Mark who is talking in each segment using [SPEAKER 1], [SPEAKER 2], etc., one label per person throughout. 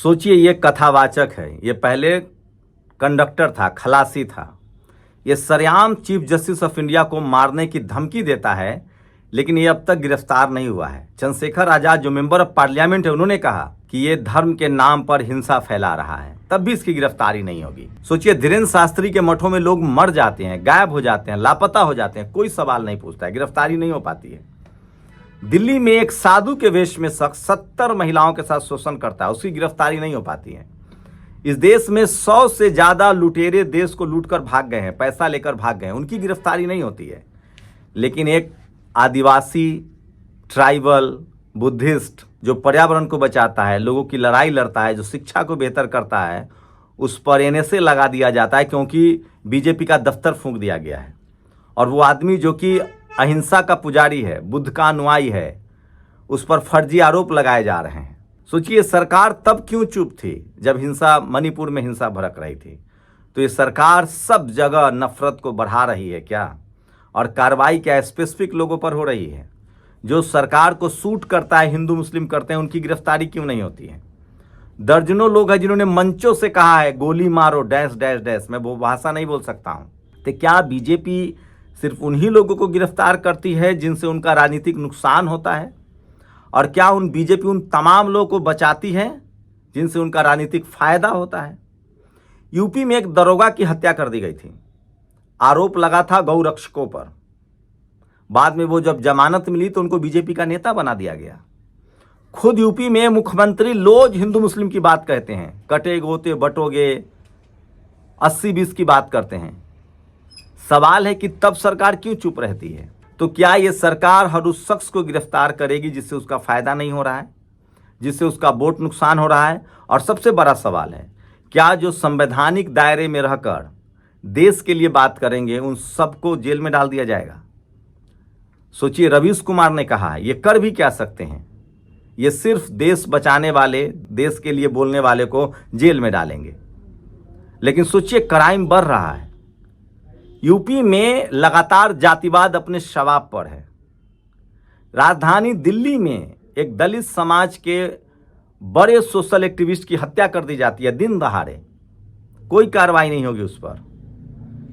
[SPEAKER 1] सोचिए, ये कथावाचक है, ये पहले कंडक्टर था, खलासी था। ये सरेआम चीफ जस्टिस ऑफ इंडिया को मारने की धमकी देता है, लेकिन ये अब तक गिरफ्तार नहीं हुआ है। चंद्रशेखर आजाद जो मेंबर ऑफ पार्लियामेंट है, उन्होंने कहा कि ये धर्म के नाम पर हिंसा फैला रहा है, तब भी इसकी गिरफ्तारी नहीं होगी। सोचिए, धीरेन्द्र शास्त्री के मठों में लोग मर जाते हैं, गायब हो जाते हैं, लापता हो जाते हैं, कोई सवाल नहीं पूछता है, गिरफ्तारी नहीं हो पाती है। दिल्ली में एक साधु के वेश में शख्स 70 महिलाओं के साथ शोषण करता है, उसकी गिरफ्तारी नहीं हो पाती है। इस देश में 100 से ज्यादा लुटेरे देश को लूटकर भाग गए हैं, पैसा लेकर भाग गए हैं, उनकी गिरफ्तारी नहीं होती है। लेकिन एक आदिवासी, ट्राइबल, बुद्धिस्ट जो पर्यावरण को बचाता है, लोगों की लड़ाई लड़ता है, जो शिक्षा को बेहतर करता है, उस पर एनएसए लगा दिया जाता है क्योंकि बीजेपी का दफ्तर फूंक दिया गया है। और वो आदमी जो कि अहिंसा का पुजारी है, बुद्ध का अनुयायी है, उस पर फर्जी आरोप लगाए जा रहे हैं। सोचिए, सरकार तब क्यों चुप थी जब मणिपुर में हिंसा भड़क रही थी? तो ये सरकार सब जगह नफरत को बढ़ा रही है क्या? और कार्रवाई क्या स्पेसिफिक लोगों पर हो रही है? जो सरकार को सूट करता है, हिंदू मुस्लिम करते हैं, उनकी गिरफ्तारी क्यों नहीं होती है? दर्जनों लोग हैं जिन्होंने मंचों से कहा है गोली मारो डैश डैश डैश। मैं वो भाषा नहीं बोल सकता हूं। तो क्या बीजेपी सिर्फ उन्हीं लोगों को गिरफ्तार करती है जिनसे उनका राजनीतिक नुकसान होता है? और क्या बीजेपी उन तमाम लोगों को बचाती है जिनसे उनका राजनीतिक फायदा होता है? यूपी में एक दरोगा की हत्या कर दी गई थी, आरोप लगा था गौरक्षकों पर। बाद में वो जब जमानत मिली तो उनको बीजेपी का नेता बना दिया गया। खुद यूपी में मुख्यमंत्री रोज हिंदू मुस्लिम की बात कहते हैं, कटे गोते बटोगे, 80-20 की बात करते हैं। सवाल है कि तब सरकार क्यों चुप रहती है? तो क्या ये सरकार हर उस शख्स को गिरफ्तार करेगी जिससे उसका फायदा नहीं हो रहा है, जिससे उसका वोट नुकसान हो रहा है? और सबसे बड़ा सवाल है, क्या जो संवैधानिक दायरे में रहकर देश के लिए बात करेंगे उन सबको जेल में डाल दिया जाएगा? सोचिए, रवीश कुमार ने कहा ये कर भी क्या सकते हैं, ये सिर्फ देश बचाने वाले, देश के लिए बोलने वाले को जेल में डालेंगे। लेकिन सोचिए, क्राइम बढ़ रहा है। यूपी में लगातार जातिवाद अपने शवाब पर है। राजधानी दिल्ली में एक दलित समाज के बड़े सोशल एक्टिविस्ट की हत्या कर दी जाती है दिन दहाड़े, कोई कार्रवाई नहीं होगी उस पर,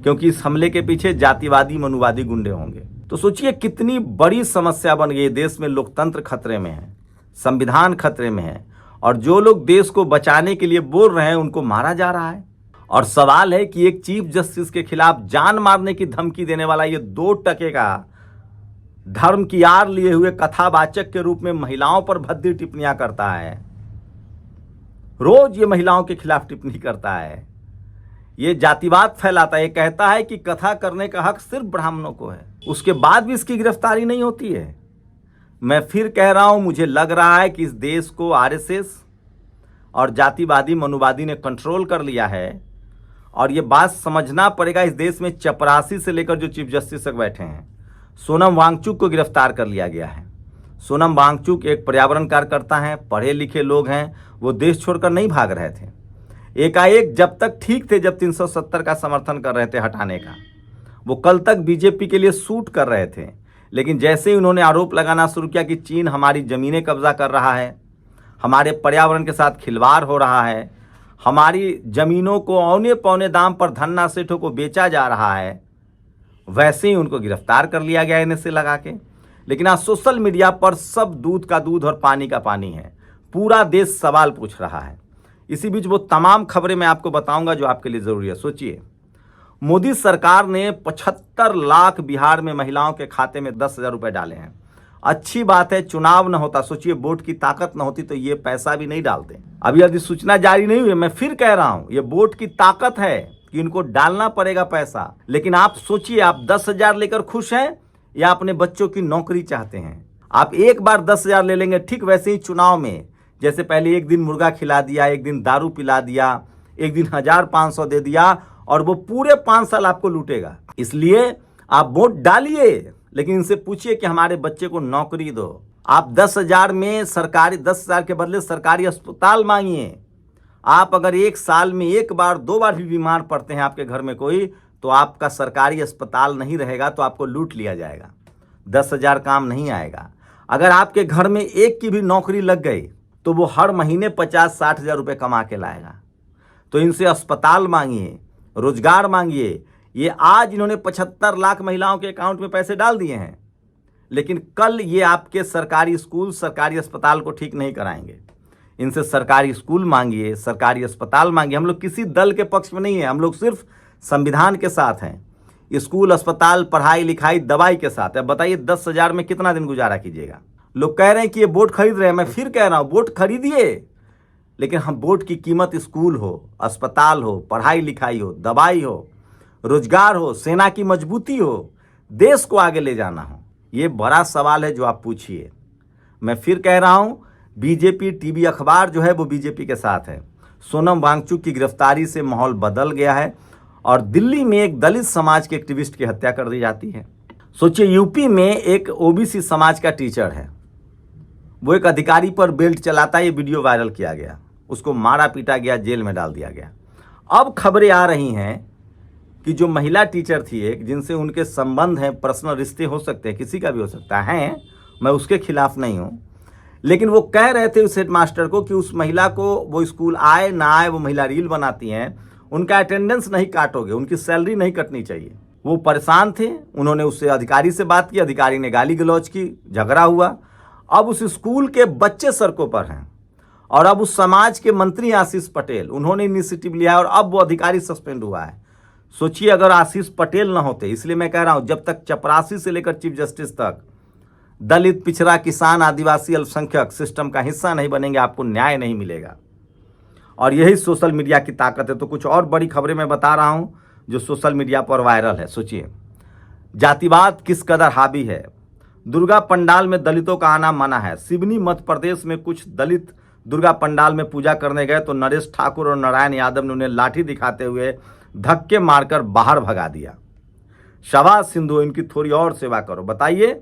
[SPEAKER 1] क्योंकि इस हमले के पीछे जातिवादी मनुवादी गुंडे होंगे। तो सोचिए कितनी बड़ी समस्या बन गई है। देश में लोकतंत्र खतरे में है, संविधान खतरे में है, और जो लोग देश को बचाने के लिए बोल रहे हैं उनको मारा जा रहा है। और सवाल है कि एक चीफ जस्टिस के खिलाफ जान मारने की धमकी देने वाला ये 2 टके का धर्म की आड़ लिए हुए कथावाचक के रूप में महिलाओं पर भद्दी टिप्पणियां करता है। रोज ये महिलाओं के खिलाफ टिप्पणी करता है, ये जातिवाद फैलाता है, ये कहता है कि कथा करने का हक सिर्फ ब्राह्मणों को है। उसके बाद भी इसकी गिरफ्तारी नहीं होती है। मैं फिर कह रहा हूं, मुझे लग रहा है कि इस देश को आरएसएस और जातिवादी मनुवादी ने कंट्रोल कर लिया है। और ये बात समझना पड़ेगा, इस देश में चपरासी से लेकर जो चीफ जस्टिस तक बैठे हैं, सोनम वांगचुक को गिरफ्तार कर लिया गया है। सोनम वांगचुक एक पर्यावरण कार्यकर्ता हैं, पढ़े लिखे लोग हैं, वो देश छोड़कर नहीं भाग रहे थे। एकाएक जब तक ठीक थे, जब 370 का समर्थन कर रहे थे हटाने का, वो कल तक बीजेपी के लिए सूट कर रहे थे। लेकिन जैसे ही उन्होंने आरोप लगाना शुरू किया कि चीन हमारी ज़मीनें कब्जा कर रहा है, हमारे पर्यावरण के साथ खिलवाड़ हो रहा है, हमारी ज़मीनों को औने पौने दाम पर धन्ना सेठों को बेचा जा रहा है, वैसे ही उनको गिरफ्तार कर लिया गया एनएसए लगा के। लेकिन आज सोशल मीडिया पर सब दूध का दूध और पानी का पानी है, पूरा देश सवाल पूछ रहा है। इसी बीच वो तमाम खबरें मैं आपको बताऊंगा जो आपके लिए ज़रूरी है। सोचिए, मोदी सरकार ने 75 लाख बिहार में महिलाओं के खाते में 10,000 रुपये डाले हैं। अच्छी बात है, चुनाव न होता, सोचिए वोट की ताकत न होती तो ये पैसा भी नहीं डालते। अभी अधिसूचना जारी नहीं हुई, मैं फिर कह रहा हूं, ये वोट की ताकत है कि इनको डालना पड़ेगा पैसा। लेकिन आप सोचिए, आप 10,000 लेकर खुश हैं या अपने बच्चों की नौकरी चाहते हैं? आप एक बार 10,000 ले लेंगे, ठीक वैसे ही चुनाव में जैसे पहले एक दिन मुर्गा खिला दिया, एक दिन दारू पिला दिया, एक दिन 1,500 दे दिया, और वो पूरे 5 साल आपको लूटेगा। इसलिए आप वोट डालिए, लेकिन इनसे पूछिए कि हमारे बच्चे को नौकरी दो। आप 10,000 में सरकारी 10,000 के बदले सरकारी अस्पताल मांगिए। आप अगर एक साल में 1 बार 2 बार भी बीमार पड़ते हैं आपके घर में कोई, तो आपका सरकारी अस्पताल नहीं रहेगा, तो आपको लूट लिया जाएगा। 10,000 काम नहीं आएगा। अगर आपके घर में एक की भी नौकरी लग गई तो वो हर महीने 50-60 हज़ार रुपये कमा के लाएगा। तो इनसे अस्पताल मांगिए, रोजगार मांगिए। ये आज इन्होंने 75 लाख महिलाओं के अकाउंट में पैसे डाल दिए हैं, लेकिन कल ये आपके सरकारी स्कूल, सरकारी अस्पताल को ठीक नहीं कराएंगे। इनसे सरकारी स्कूल मांगिए, सरकारी अस्पताल मांगिए। हम लोग किसी दल के पक्ष में नहीं है, हम लोग सिर्फ संविधान के साथ हैं। स्कूल, अस्पताल, पढ़ाई लिखाई, दवाई के साथ है। बताइए 10,000 में कितना दिन गुजारा कीजिएगा? लोग कह रहे हैं कि ये वोट खरीद रहे हैं। मैं फिर कह रहा हूँ, वोट खरीदिए, लेकिन हम वोट की कीमत स्कूल हो, अस्पताल हो, पढ़ाई लिखाई हो, दवाई हो, रोजगार हो, सेना की मजबूती हो, देश को आगे ले जाना हो। ये बड़ा सवाल है जो आप पूछिए। मैं फिर कह रहा हूँ, बीजेपी टीवी अखबार जो है वो बीजेपी के साथ है। सोनम वांगचुक की गिरफ्तारी से माहौल बदल गया है और दिल्ली में एक दलित समाज के एक्टिविस्ट की हत्या कर दी जाती है। सोचिए, यूपी में एक ओबीसी समाज का टीचर है, वो एक अधिकारी पर बेल्ट चलाता है। ये वीडियो वायरल किया गया, उसको मारा पीटा गया, जेल में डाल दिया गया। अब खबरें आ रही हैं कि जो महिला टीचर थी एक, जिनसे उनके संबंध हैं, पर्सनल रिश्ते हो सकते हैं, किसी का भी हो सकता है, मैं उसके खिलाफ नहीं हूं, लेकिन वो कह रहे थे उस हेडमास्टर को कि उस महिला को, वो स्कूल आए ना आए, वो महिला रील बनाती हैं, उनका अटेंडेंस नहीं काटोगे, उनकी सैलरी नहीं कटनी चाहिए। वो परेशान थे, उन्होंने उससे अधिकारी से बात की, अधिकारी ने गाली गलौज की, झगड़ा हुआ। अब उस स्कूल के बच्चे सड़कों पर हैं और अब उस समाज के मंत्री आशीष पटेल, उन्होंने इनिशिएटिव लिया और अब वो अधिकारी सस्पेंड हुआ है। सोचिए, अगर आशीष पटेल ना होते, इसलिए मैं कह रहा हूं, जब तक चपरासी से लेकर चीफ जस्टिस तक दलित, पिछड़ा, किसान, आदिवासी, अल्पसंख्यक सिस्टम का हिस्सा नहीं बनेंगे, आपको न्याय नहीं मिलेगा। और यही सोशल मीडिया की ताकत है। तो कुछ और बड़ी खबरें मैं बता रहा हूं जो सोशल मीडिया पर वायरल है। सोचिए, जातिवाद किस कदर हावी है। दुर्गा पंडाल में दलितों का आना मना है। सिवनी मध्य प्रदेश में कुछ दलित दुर्गा पंडाल में पूजा करने गए तो नरेश ठाकुर और नारायण यादव ने उन्हें लाठी दिखाते हुए धक्के मारकर बाहर भगा दिया। शाबाश सिंधु, इनकी थोड़ी और सेवा करो। बताइए,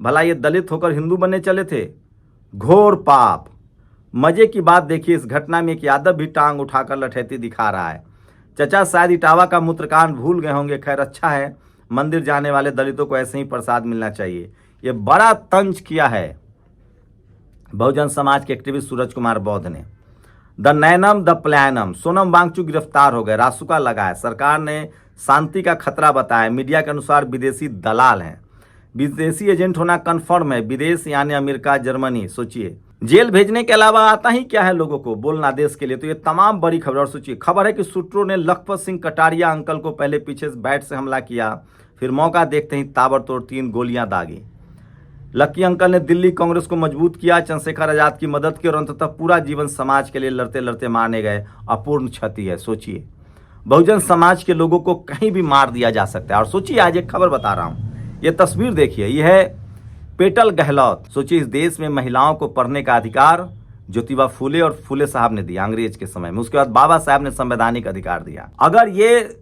[SPEAKER 1] भला ये दलित होकर हिंदू बनने चले थे? घोर पाप। मजे की बात देखिए, इस घटना में एक यादव भी टांग उठाकर लठैती दिखा रहा है। चचा शायद इटावा का मूत्रकांड भूल गए होंगे। खैर, अच्छा है, मंदिर जाने वाले दलितों को ऐसे ही प्रसाद मिलना चाहिए। ये बड़ा तंज किया है बहुजन समाज के एक्टिविस्ट सूरज कुमार बौद्ध ने। द नैनम द प्लानम, सोनम वांगचुक गिरफ्तार हो गए, रासुका लगा है, सरकार ने शांति का खतरा बताया। मीडिया के अनुसार विदेशी दलाल हैं, विदेशी एजेंट होना कन्फर्म है, विदेश यानी अमेरिका, जर्मनी। सोचिए, जेल भेजने के अलावा आता ही क्या है लोगों को बोलना देश के लिए। तो ये तमाम बड़ी खबर। और सोचिए, खबर है कि सूत्रों ने लखपत सिंह कटारिया अंकल को पहले पीछे से बैट से हमला किया, फिर मौका देखते ही ताबड़तोड़ 3 गोलियां दागी। लक्की अंकल ने दिल्ली कांग्रेस को मजबूत किया, चंद्रशेखर आजाद की मदद की और अंततः पूरा जीवन समाज के लिए लड़ते लड़ते मारने गए। अपूर्ण क्षति है। सोचिए, बहुजन समाज के लोगों को कहीं भी मार दिया जा सकता है। और सोचिए, आज एक खबर बता रहा हूं, ये तस्वीर देखिए, यह है पेटल गहलोत। सोचिए, इस देश में महिलाओं को पढ़ने का अधिकार ज्योतिबा फूले और फूले साहब ने दिया अंग्रेज के समय में। उसके बाद बाबा साहब ने संवैधानिक अधिकार दिया। अगर ये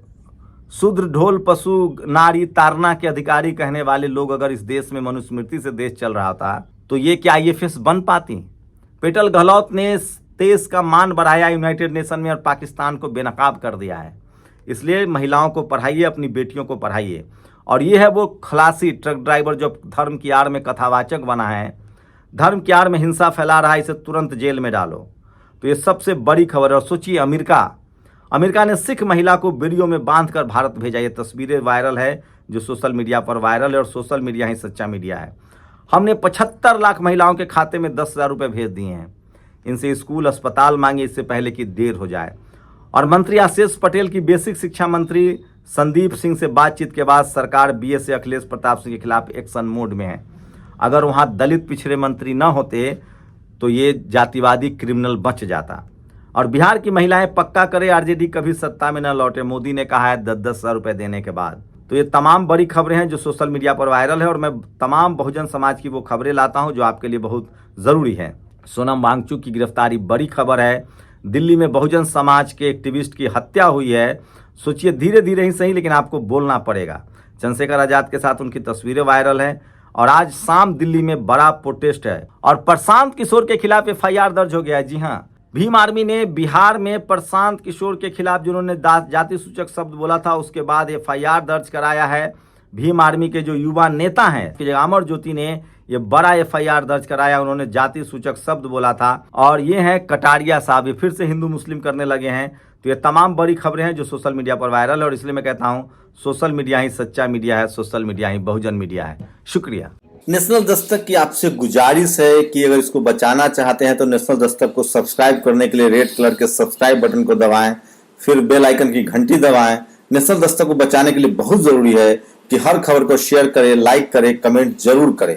[SPEAKER 1] शूद्र, ढोल, पशु, नारी, तारना के अधिकारी कहने वाले लोग अगर इस देश में मनुस्मृति से देश चल रहा था, तो ये क्या IFS बन पाती? पेटल गहलोत ने देश का मान बढ़ाया यूनाइटेड नेशन में और पाकिस्तान को बेनकाब कर दिया है। इसलिए महिलाओं को पढ़ाइए, अपनी बेटियों को पढ़ाइए। और ये है वो खलासी ट्रक ड्राइवर जो धर्म की आड़ में कथावाचक बना है, धर्म की आड़ में हिंसा फैला रहा है, इसे तुरंत जेल में डालो। तो ये सबसे बड़ी खबर है। और सोचिए, अमेरिका ने सिख महिला को बेड़ियों में बांधकर भारत भेजा। ये तस्वीरें वायरल है जो सोशल मीडिया पर वायरल है, और सोशल मीडिया ही सच्चा मीडिया है। हमने 75 लाख महिलाओं के खाते में 10,000 रुपये भेज दिए हैं। इनसे स्कूल, अस्पताल मांगे, इससे पहले कि देर हो जाए। और मंत्री आशीष पटेल की बेसिक शिक्षा मंत्री संदीप सिंह से बातचीत के बाद सरकार BS अखिलेश प्रताप सिंह के खिलाफ एक्शन मोड में है। अगर वहां दलित पिछड़े मंत्री न होते तो ये जातिवादी क्रिमिनल बच जाता। और बिहार की महिलाएं पक्का करे RJD कभी सत्ता में न लौटे, मोदी ने कहा है 10-10 हज़ार रुपये देने के बाद। तो ये तमाम बड़ी खबरें हैं जो सोशल मीडिया पर वायरल है, और मैं तमाम बहुजन समाज की वो खबरें लाता हूं जो आपके लिए बहुत जरूरी है। सोनम वांगचुक की गिरफ्तारी बड़ी खबर है। दिल्ली में बहुजन समाज के एक्टिविस्ट की हत्या हुई है। सोचिए, धीरे धीरे ही सही, लेकिन आपको बोलना पड़ेगा। चंद्रशेखर आजाद के साथ उनकी तस्वीरें वायरल हैं। और आज शाम दिल्ली में बड़ा प्रोटेस्ट है और प्रशांत किशोर के खिलाफ FIR दर्ज हो गया है। जी हाँ, भीम आर्मी ने बिहार में प्रशांत किशोर के खिलाफ जिन्होंने जाति सूचक शब्द बोला था, उसके बाद FIR दर्ज कराया है। भीम आर्मी के जो युवा नेता हैं, अमर ज्योति ने ये बड़ा एफआईआर दर्ज कराया, उन्होंने जाति सूचक शब्द बोला था। और ये हैं कटारिया साहब, ये फिर से हिंदू मुस्लिम करने लगे हैं। तो ये तमाम बड़ी खबरें हैं जो सोशल मीडिया पर वायरल है, और इसलिए मैं कहता हूँ सोशल मीडिया ही सच्चा मीडिया है, सोशल मीडिया ही बहुजन मीडिया है। शुक्रिया। नेशनल दस्तक की आपसे गुजारिश है कि अगर इसको बचाना चाहते हैं तो नेशनल दस्तक को सब्सक्राइब करने के लिए रेड कलर के सब्सक्राइब बटन को दबाएं, फिर बेल आइकन की घंटी दबाएं। नेशनल दस्तक को बचाने के लिए बहुत जरूरी है कि हर खबर को शेयर करें, लाइक करें, कमेंट जरूर करें।